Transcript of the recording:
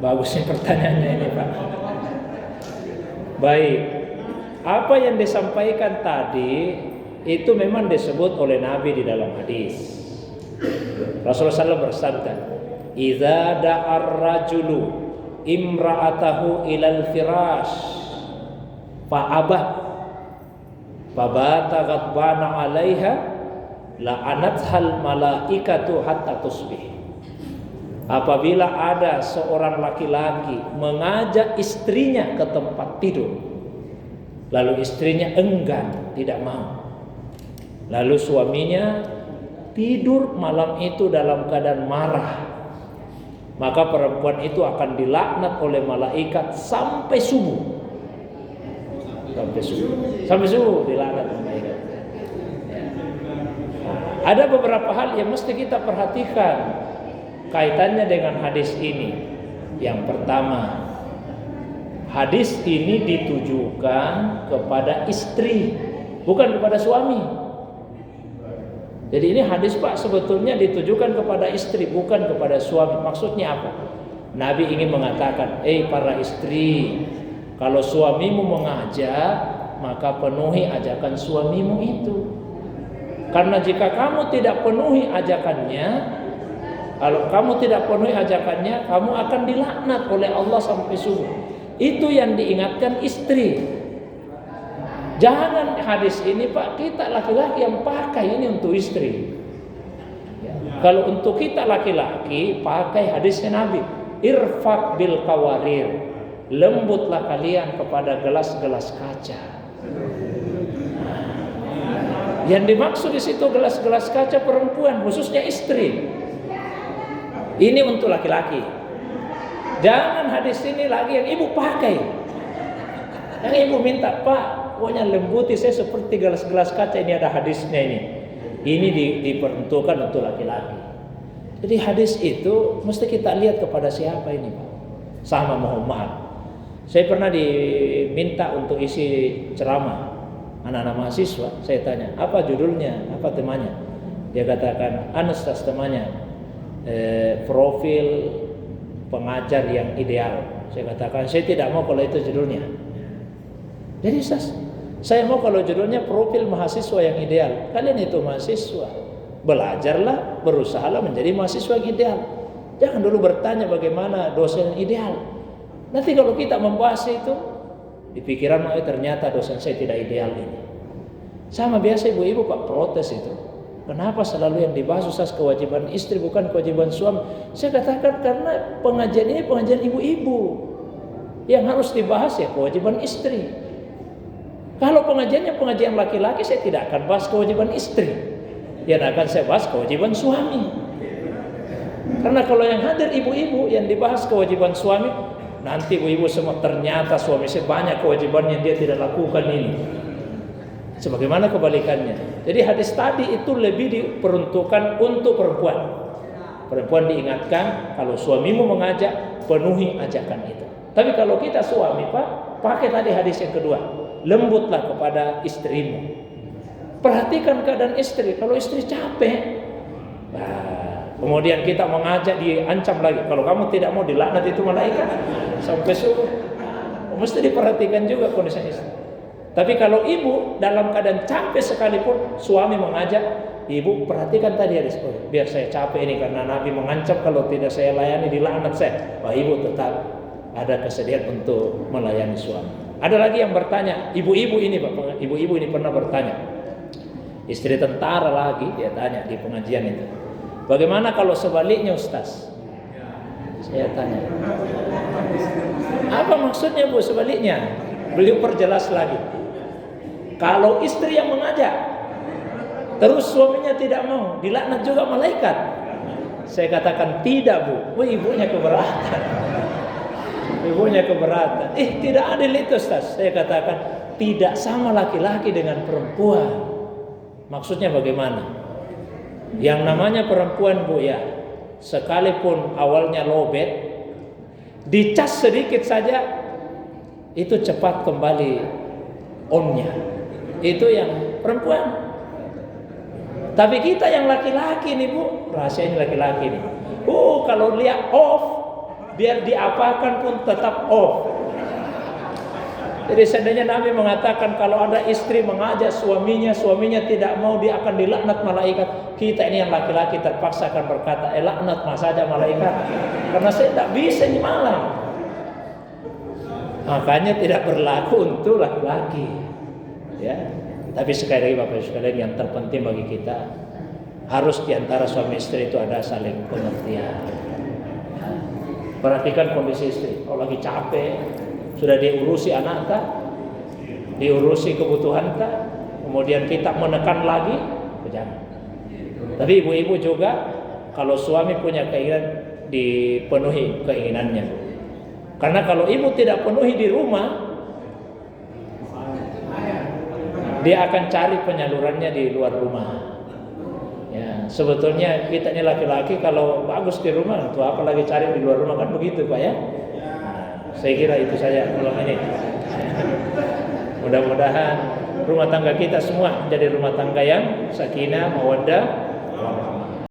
Bagus nih pertanyaannya ini, Pak. Baik. Apa yang disampaikan tadi itu memang disebut oleh Nabi di dalam hadis. Rasulullah SAW bersabda, "Idza da'ar rajulu imra'atahu ilal firash fa'abat fabata ghadbana 'alaiha la'anathal malaikatu hatta tusbih." Apabila ada seorang laki-laki mengajak istrinya ke tempat tidur, lalu istrinya enggan, tidak mau, lalu suaminya tidur malam itu dalam keadaan marah, maka perempuan itu akan dilaknat oleh malaikat sampai subuh. Sampai subuh dilaknat malaikat. Ada beberapa hal yang mesti kita perhatikan kaitannya dengan hadis ini. Yang pertama, hadis ini ditujukan kepada istri, bukan kepada suami. Jadi ini hadis, Pak, sebetulnya ditujukan kepada istri, bukan kepada suami. Maksudnya apa? Nabi ingin mengatakan, para istri, kalau suamimu mengajak, maka penuhi ajakan suamimu itu. Karena jika kamu tidak penuhi ajakannya, kalau kamu tidak penuhi ajakannya, kamu akan dilaknat oleh Allah sampai subuh. Itu yang diingatkan istri. Jangan hadis ini, Pak, kita laki-laki yang pakai ini untuk istri. Kalau untuk kita laki-laki, pakai hadisnya Nabi, irfaq bil qawarir, lembutlah kalian kepada gelas-gelas kaca. Yang dimaksud di situ gelas-gelas kaca perempuan, khususnya istri. Ini untuk laki-laki. Jangan hadis ini lagi yang ibu pakai. Yang ibu minta, Pak, pokoknya lembuti saya seperti gelas-gelas kaca. Ini ada hadisnya ini. Ini diperuntukkan untuk laki-laki. Jadi hadis itu mesti kita lihat kepada siapa ini, Pak. Sama, mohon maaf, saya pernah diminta untuk isi ceramah anak-anak mahasiswa. Saya tanya, apa judulnya, apa temanya? Dia katakan, Ustaz, temanya profil pengajar yang ideal. Saya katakan, saya tidak mau kalau itu judulnya. Jadi Ustaz, saya mau kalau judulnya profil mahasiswa yang ideal. Kalian itu mahasiswa, belajarlah, berusahalah menjadi mahasiswa yang ideal. Jangan dulu bertanya bagaimana dosen yang ideal. Nanti kalau kita membahas itu, di pikiran ternyata dosen saya tidak ideal ini. Sama biasa ibu-ibu, Pak, protes itu. Kenapa selalu yang dibahas Ustaz kewajiban istri bukan kewajiban suami? Saya katakan karena pengajian ini pengajian ibu-ibu. Yang harus dibahas ya kewajiban istri. Kalau pengajiannya pengajian laki-laki, saya tidak akan bahas kewajiban istri. Yang akan saya bahas kewajiban suami. Karena kalau yang hadir ibu-ibu yang dibahas kewajiban suami, nanti ibu-ibu semua ternyata suami saya banyak kewajiban yang dia tidak lakukan ini. Sebagaimana kebalikannya. Jadi hadis tadi itu lebih diperuntukkan untuk perempuan. Perempuan diingatkan kalau suamimu mengajak, penuhi ajakan itu. Tapi kalau kita suami, Pak, pakai tadi hadis yang kedua, lembutlah kepada istrimu. Perhatikan keadaan istri. Kalau istri capek, kemudian kita mengajak, diancam lagi. Kalau kamu tidak mau, dilaknat itu malaikat sampai subuh. Mesti diperhatikan juga kondisi istri. Tapi kalau ibu dalam keadaan capek sekalipun, suami mengajak, ibu perhatikan tadi hadis, biar saya capek ini karena Nabi mengancam kalau tidak saya layani dilaknat saya. Wah, ibu tetap ada kesediaan untuk melayani suami. Ada lagi yang bertanya, ibu-ibu ini, Pak, ibu-ibu ini pernah bertanya. Istri tentara lagi dia tanya di pengajian itu. Bagaimana kalau sebaliknya, Ustaz? Saya tanya. Apa maksudnya, Bu, sebaliknya? Beliau perjelas lagi. Kalau istri yang mengajak, terus suaminya tidak mau, dilaknat juga malaikat. Saya katakan tidak, Bu. Ibunya keberatan. Ibunya keberatan. Tidak adil itu, Ustaz. Saya katakan tidak sama laki-laki dengan perempuan. Maksudnya bagaimana? Yang namanya perempuan, Bu, ya, sekalipun awalnya lobet, dicas sedikit saja, itu cepat kembali onnya. Itu yang perempuan. Tapi kita yang laki-laki nih, Bu, rahasianya laki-laki nih. Kalau lihat off, biar diapakan pun tetap off. Jadi seandainya Nabi mengatakan kalau ada istri mengajak suaminya tidak mau, dia akan dilaknat malaikat. Kita ini yang laki-laki terpaksa akan berkata, laknat mas saja malaikat, karena saya tidak bisa ini malam. Makanya tidak berlaku untuk laki-laki. Ya. Tapi sekali lagi Bapak Ibu sekalian, yang terpenting bagi kita harus diantara suami istri itu ada saling pengertian. Ya. Perhatikan kondisi istri. Kalau lagi capek, sudah diurusi anak kah, diurusi kebutuhan kah, kemudian kita menekan lagi, jangan. Tapi ibu-ibu juga, kalau suami punya keinginan, dipenuhi keinginannya. Karena kalau ibu tidak penuhi di rumah, dia akan cari penyalurannya di luar rumah. Ya, sebetulnya kita ini laki-laki kalau bagus di rumah, untuk apa lagi cari di luar rumah, kan begitu Pak ya? Saya kira itu saja malam ini. Mudah-mudahan rumah tangga kita semua menjadi rumah tangga yang sakinah, mawaddah,